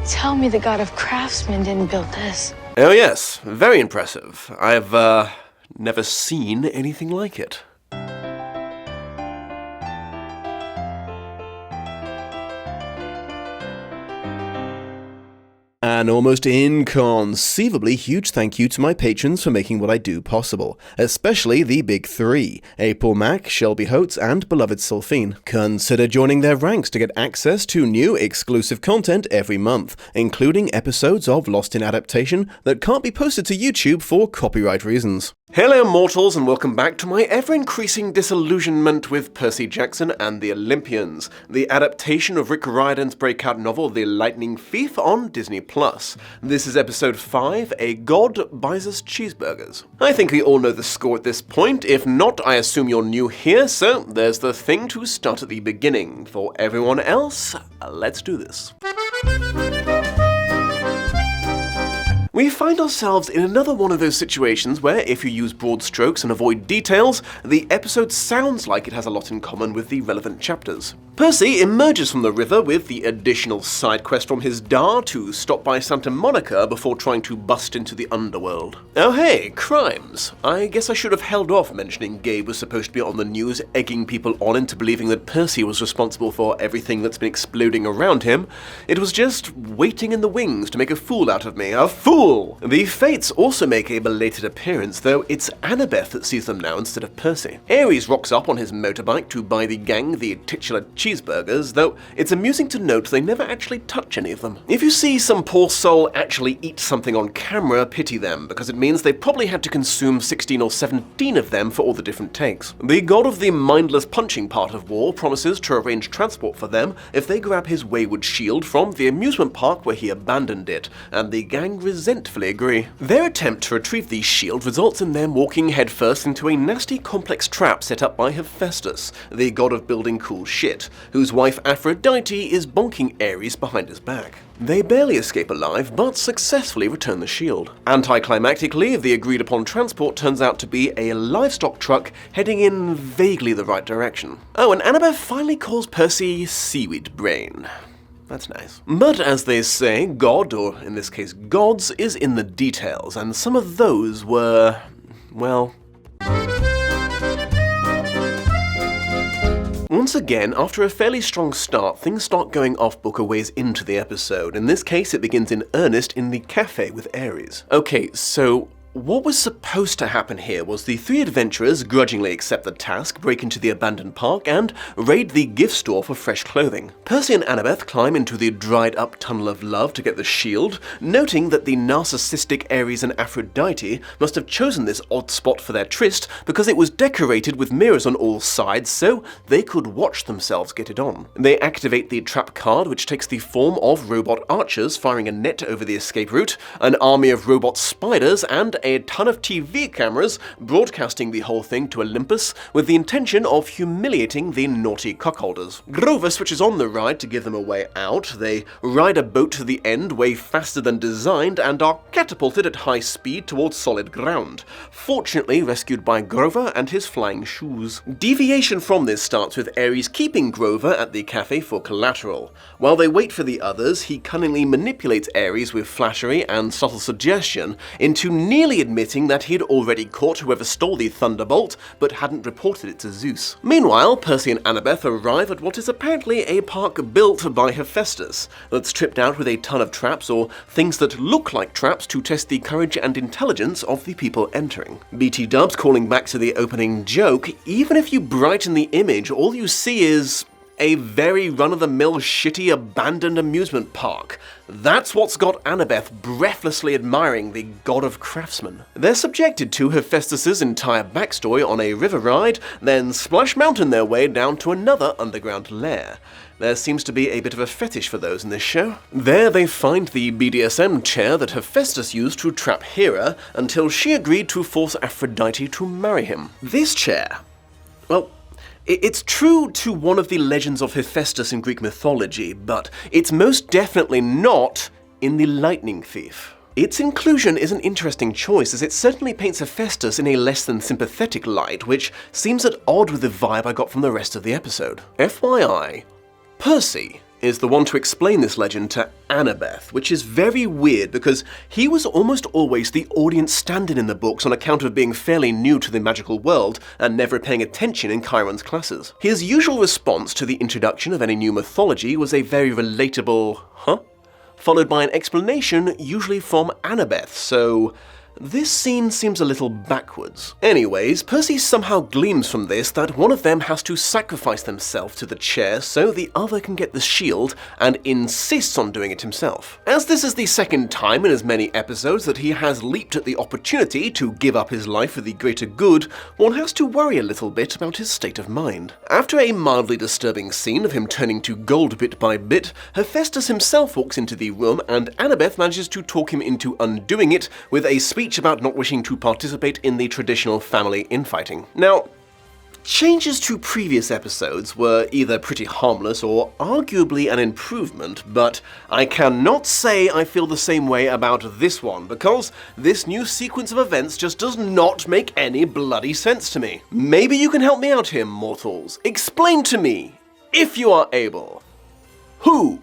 Tell me the god of craftsmen didn't build this. Oh yes, very impressive. I've, never seen anything like it. An almost inconceivably huge thank you to my patrons for making what I do possible, especially the big three, April Mack, Shelby Holtz, and beloved Sulfine. Consider joining their ranks to get access to new exclusive content every month, including episodes of Lost in Adaptation that can't be posted to YouTube for copyright reasons. Hello mortals, and welcome back to my ever-increasing disillusionment with Percy Jackson and the Olympians, the adaptation of Rick Riordan's breakout novel The Lightning Thief on Disney+. This is episode 5, A God Buys Us Cheeseburgers. I think we all know the score at this point. If not, I assume you're new here, so there's the thing to start at the beginning. For everyone else, let's do this. We find ourselves in another one of those situations where, if you use broad strokes and avoid details, the episode sounds like it has a lot in common with the relevant chapters. Percy emerges from the river with the additional side quest from his da to stop by Santa Monica before trying to bust into the underworld. Oh hey, crimes. I guess I should have held off mentioning Gabe was supposed to be on the news egging people on into believing that Percy was responsible for everything that's been exploding around him. It was just waiting in the wings to make a fool out of me. A fool! The Fates also make a belated appearance, though it's Annabeth that sees them now instead of Percy. Ares rocks up on his motorbike to buy the gang the titular cheeseburgers, though it's amusing to note they never actually touch any of them. If you see some poor soul actually eat something on camera, pity them, because it means they probably had to consume 16 or 17 of them for all the different takes. The god of the mindless punching part of war promises to arrange transport for them if they grab his wayward shield from the amusement park where he abandoned it, and the gang resentfully agree. Their attempt to retrieve the shield results in them walking headfirst into a nasty complex trap set up by Hephaestus, the god of building cool shit, whose wife Aphrodite is bonking Ares behind his back. They barely escape alive, but successfully return the shield. Anticlimactically, the agreed-upon transport turns out to be a livestock truck heading in vaguely the right direction. Oh, and Annabeth finally calls Percy Seaweed Brain. That's nice. But as they say, God, or in this case gods, is in the details, and some of those were, well... Once again, after a fairly strong start, things start going off-book a ways into the episode. In this case, it begins in earnest in the cafe with Ares. Okay, so what was supposed to happen here was the three adventurers grudgingly accept the task, break into the abandoned park, and raid the gift store for fresh clothing. Percy and Annabeth climb into the dried-up tunnel of love to get the shield, noting that the narcissistic Ares and Aphrodite must have chosen this odd spot for their tryst because it was decorated with mirrors on all sides so they could watch themselves get it on. They activate the trap card, which takes the form of robot archers firing a net over the escape route, an army of robot spiders, and a ton of TV cameras broadcasting the whole thing to Olympus with the intention of humiliating the naughty cuckolders. Grover switches on the ride to give them a way out. They ride a boat to the end way faster than designed and are catapulted at high speed towards solid ground, fortunately rescued by Grover and his flying shoes. Deviation from this starts with Ares keeping Grover at the cafe for collateral. While they wait for the others, he cunningly manipulates Ares with flattery and subtle suggestion into nearly admitting that he'd already caught whoever stole the Thunderbolt, but hadn't reported it to Zeus. Meanwhile, Percy and Annabeth arrive at what is apparently a park built by Hephaestus, that's tripped out with a ton of traps or things that look like traps to test the courage and intelligence of the people entering. BT Dubs calling back to the opening joke, even if you brighten the image, all you see is a very run-of-the-mill shitty abandoned amusement park. That's what's got Annabeth breathlessly admiring the god of craftsmen. They're subjected to Hephaestus' entire backstory on a river ride, then Splash Mountain their way down to another underground lair. There seems to be a bit of a fetish for those in this show. There they find the BDSM chair that Hephaestus used to trap Hera until she agreed to force Aphrodite to marry him. This chair, well, it's true to one of the legends of Hephaestus in Greek mythology, but it's most definitely not in The Lightning Thief. Its inclusion is an interesting choice, as it certainly paints Hephaestus in a less than sympathetic light, which seems at odd with the vibe I got from the rest of the episode. FYI, Percy is the one to explain this legend to Annabeth, which is very weird because he was almost always the audience stand-in in the books on account of being fairly new to the magical world and never paying attention in Chiron's classes. His usual response to the introduction of any new mythology was a very relatable, huh? Followed by an explanation, usually from Annabeth, so this scene seems a little backwards. Anyways, Percy somehow gleams from this that one of them has to sacrifice themselves to the chair so the other can get the shield, and insists on doing it himself. As this is the second time in as many episodes that he has leaped at the opportunity to give up his life for the greater good, one has to worry a little bit about his state of mind. After a mildly disturbing scene of him turning to gold bit by bit, Hephaestus himself walks into the room and Annabeth manages to talk him into undoing it with a speech about not wishing to participate in the traditional family infighting. Now, changes to previous episodes were either pretty harmless or arguably an improvement, but I cannot say I feel the same way about this one, because this new sequence of events just does not make any bloody sense to me. Maybe you can help me out here, mortals. Explain to me, if you are able, who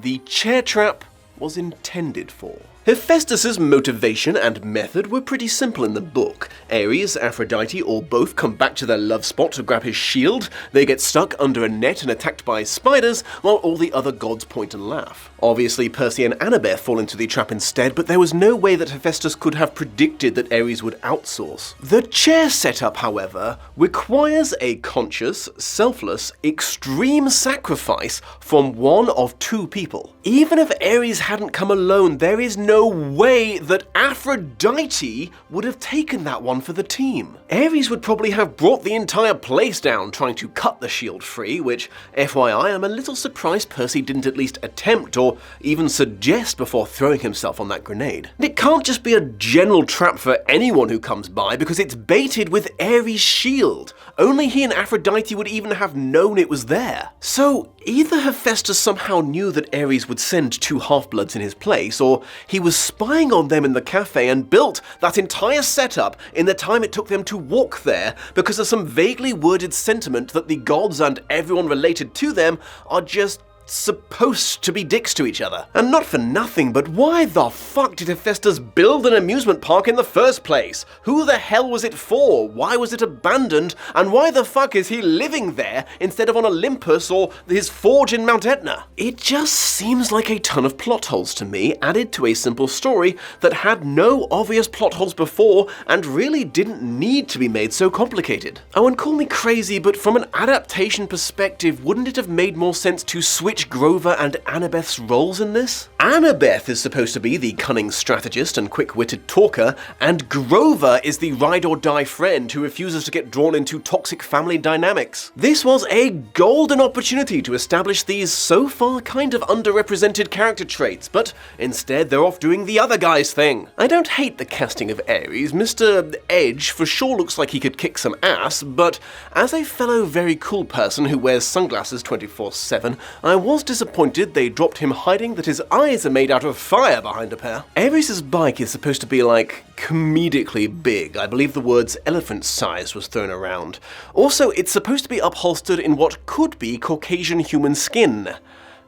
the chair trap was intended for. Hephaestus's motivation and method were pretty simple in the book. Ares, Aphrodite, or both come back to their love spot to grab his shield, they get stuck under a net and attacked by spiders, while all the other gods point and laugh. Obviously, Percy and Annabeth fall into the trap instead, but there was no way that Hephaestus could have predicted that Ares would outsource. The chair setup, however, requires a conscious, selfless, extreme sacrifice from one of two people. Even if Ares hadn't come alone, there is no way that Aphrodite would have taken that one for the team. Ares would probably have brought the entire place down trying to cut the shield free, which, FYI, I'm a little surprised Percy didn't at least attempt or even suggest before throwing himself on that grenade. It can't just be a general trap for anyone who comes by because it's baited with Ares' shield. Only he and Aphrodite would even have known it was there. So either Hephaestus somehow knew that Ares would send two half-bloods in his place, or he was spying on them in the cafe and built that entire setup in the time it took them to walk there because of some vaguely worded sentiment that the gods and everyone related to them are just supposed to be dicks to each other. And not for nothing, but why the fuck did Hephaestus build an amusement park in the first place? Who the hell was it for? Why was it abandoned? And why the fuck is he living there instead of on Olympus or his forge in Mount Etna? It just seems like a ton of plot holes to me, added to a simple story that had no obvious plot holes before and really didn't need to be made so complicated. Oh, and call me crazy, but from an adaptation perspective, wouldn't it have made more sense to switch Grover and Annabeth's roles in this? Annabeth is supposed to be the cunning strategist and quick-witted talker, and Grover is the ride-or-die friend who refuses to get drawn into toxic family dynamics. This was a golden opportunity to establish these so far kind of underrepresented character traits, but instead they're off doing the other guy's thing. I don't hate the casting of Ares. Mr. Edge for sure looks like he could kick some ass, but as a fellow very cool person who wears sunglasses 24/7, I was disappointed they dropped him hiding that his eyes are made out of fire behind a pair. Ares' bike is supposed to be like comedically big. I believe the words elephant size was thrown around. Also, it's supposed to be upholstered in what could be Caucasian human skin.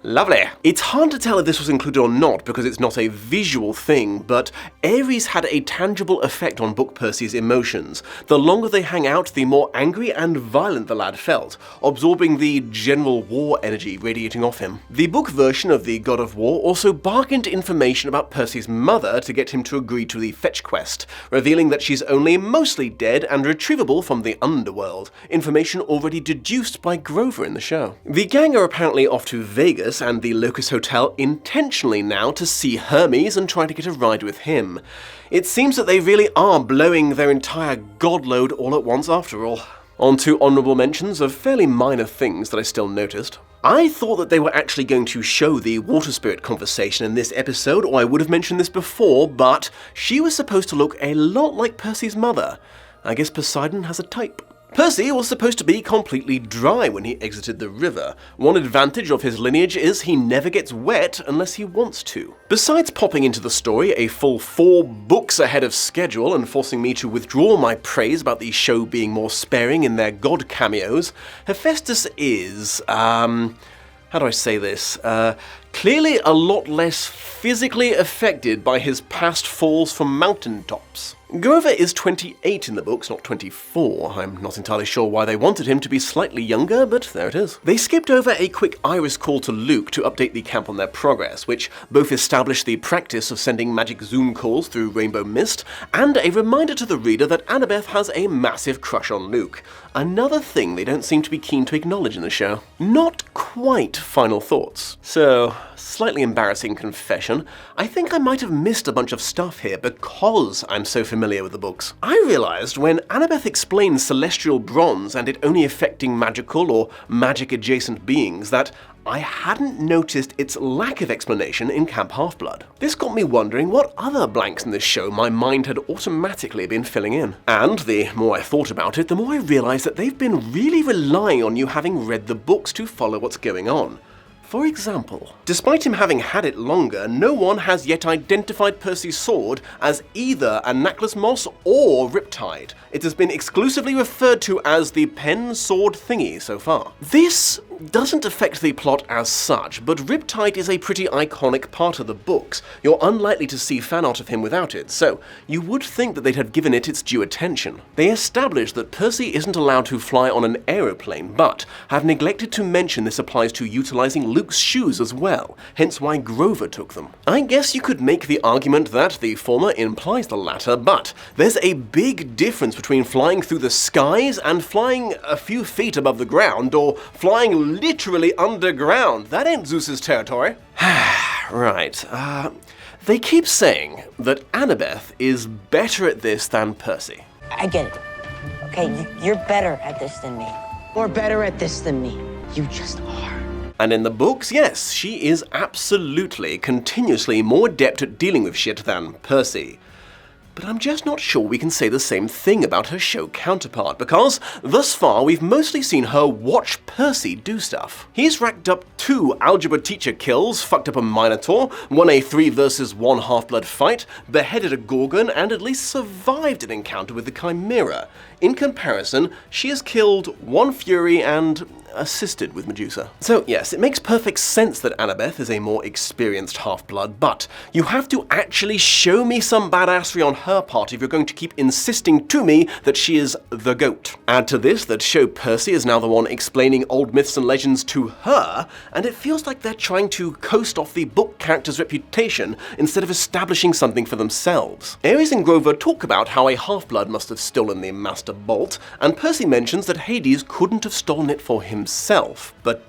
Lovely. It's hard to tell if this was included or not because it's not a visual thing, but Ares had a tangible effect on Book Percy's emotions. The longer they hang out, the more angry and violent the lad felt, absorbing the general war energy radiating off him. The book version of the God of War also bargained information about Percy's mother to get him to agree to the fetch quest, revealing that she's only mostly dead and retrievable from the underworld, information already deduced by Grover in the show. The gang are apparently off to Vegas and the Locust Hotel intentionally now to see Hermes and try to get a ride with him. It seems that they really are blowing their entire godload all at once after all. On to honourable mentions of fairly minor things that I still noticed. I thought that they were actually going to show the water spirit conversation in this episode, or I would have mentioned this before, but she was supposed to look a lot like Percy's mother. I guess Poseidon has a type. Percy was supposed to be completely dry when he exited the river. One advantage of his lineage is he never gets wet unless he wants to. Besides popping into the story a full 4 books ahead of schedule and forcing me to withdraw my praise about the show being more sparing in their god cameos, Hephaestus is, how do I say this? Clearly a lot less physically affected by his past falls from mountaintops. Grover is 28 in the books, not 24. I'm not entirely sure why they wanted him to be slightly younger, but there it is. They skipped over a quick iris call to Luke to update the camp on their progress, which both established the practice of sending magic Zoom calls through Rainbow Mist, and a reminder to the reader that Annabeth has a massive crush on Luke. Another thing they don't seem to be keen to acknowledge in the show. Not quite final thoughts. So, slightly embarrassing confession, I think I might have missed a bunch of stuff here because I'm so familiar with the books. I realized when Annabeth explained celestial bronze and it only affecting magical or magic-adjacent beings that I hadn't noticed its lack of explanation in Camp Half-Blood. This got me wondering what other blanks in this show my mind had automatically been filling in. And the more I thought about it, the more I realized that they've been really relying on you having read the books to follow what's going on. For example, despite him having had it longer, no one has yet identified Percy's sword as either a Necklace Moss or Riptide. It has been exclusively referred to as the pen sword thingy so far. This doesn't affect the plot as such, but Riptide is a pretty iconic part of the books. You're unlikely to see fan art of him without it, so you would think that they'd have given it its due attention. They established that Percy isn't allowed to fly on an aeroplane, but have neglected to mention this applies to utilizing Luke's shoes as well, hence why Grover took them. I guess you could make the argument that the former implies the latter, but there's a big difference between flying through the skies and flying a few feet above the ground, or flying literally underground. That ain't Zeus's territory. Right, they keep saying that Annabeth is better at this than Percy. I get it. Okay, you're better at this than me. Or better at this than me. You just are. And in the books, yes, she is absolutely, continuously more adept at dealing with shit than Percy. But I'm just not sure we can say the same thing about her show counterpart, because thus far we've mostly seen her watch Percy do stuff. He's racked up 2 algebra teacher kills, fucked up a Minotaur, won a 3 versus 1 Half-Blood fight, beheaded a Gorgon, and at least survived an encounter with the Chimera. In comparison, she has killed 1 Fury and assisted with Medusa. So yes, it makes perfect sense that Annabeth is a more experienced Half-Blood, but you have to actually show me some badassery on her part if you're going to keep insisting to me that she is the GOAT. Add to this that show Percy is now the one explaining old myths and legends to her, and it feels like they're trying to coast off the book character's reputation instead of establishing something for themselves. Ares and Grover talk about how a Half-Blood must have stolen the Master Bolt, and Percy mentions that Hades couldn't have stolen it for himself, but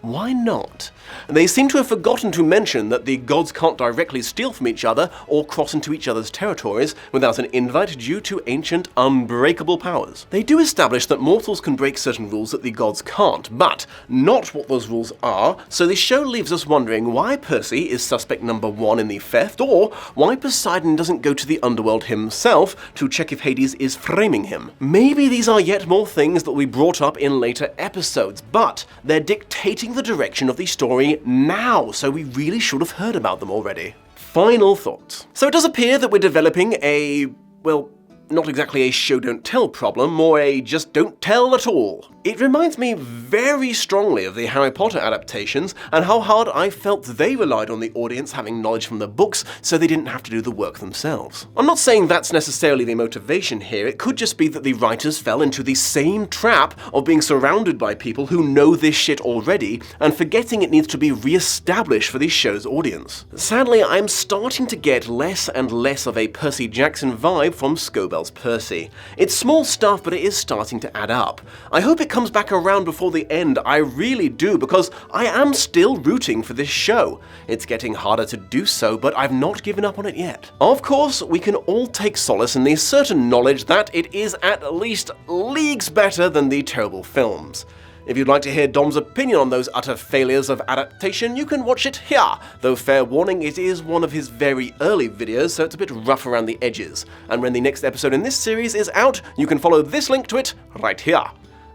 why not? They seem to have forgotten to mention that the gods can't directly steal from each other or cross into each other's territories without an invite due to ancient, unbreakable powers. They do establish that mortals can break certain rules that the gods can't, but not what those rules are, so the show leaves us wondering why Percy is suspect number 1 in the theft, or why Poseidon doesn't go to the underworld himself to check if Hades is framing him. Maybe these are yet more things that we brought up in later episodes, but they're dictating the direction of the story now, so we really should have heard about them already. Final thoughts. So it does appear that we're developing a, well, not exactly a show don't tell problem, more a just don't tell at all. It reminds me very strongly of the Harry Potter adaptations and how hard I felt they relied on the audience having knowledge from the books so they didn't have to do the work themselves. I'm not saying that's necessarily the motivation here, it could just be that the writers fell into the same trap of being surrounded by people who know this shit already and forgetting it needs to be re-established for the show's audience. Sadly, I'm starting to get less and less of a Percy Jackson vibe from Scobell's Percy. It's small stuff, but it is starting to add up. I hope it comes back around before the end, I really do, because I am still rooting for this show. It's getting harder to do so, but I've not given up on it yet. Of course, we can all take solace in the certain knowledge that it is at least leagues better than the terrible films. If you'd like to hear Dom's opinion on those utter failures of adaptation, you can watch it here, though fair warning, it is one of his very early videos, so it's a bit rough around the edges. And when the next episode in this series is out, you can follow this link to it right here.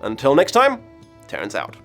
Until next time, Terrence out.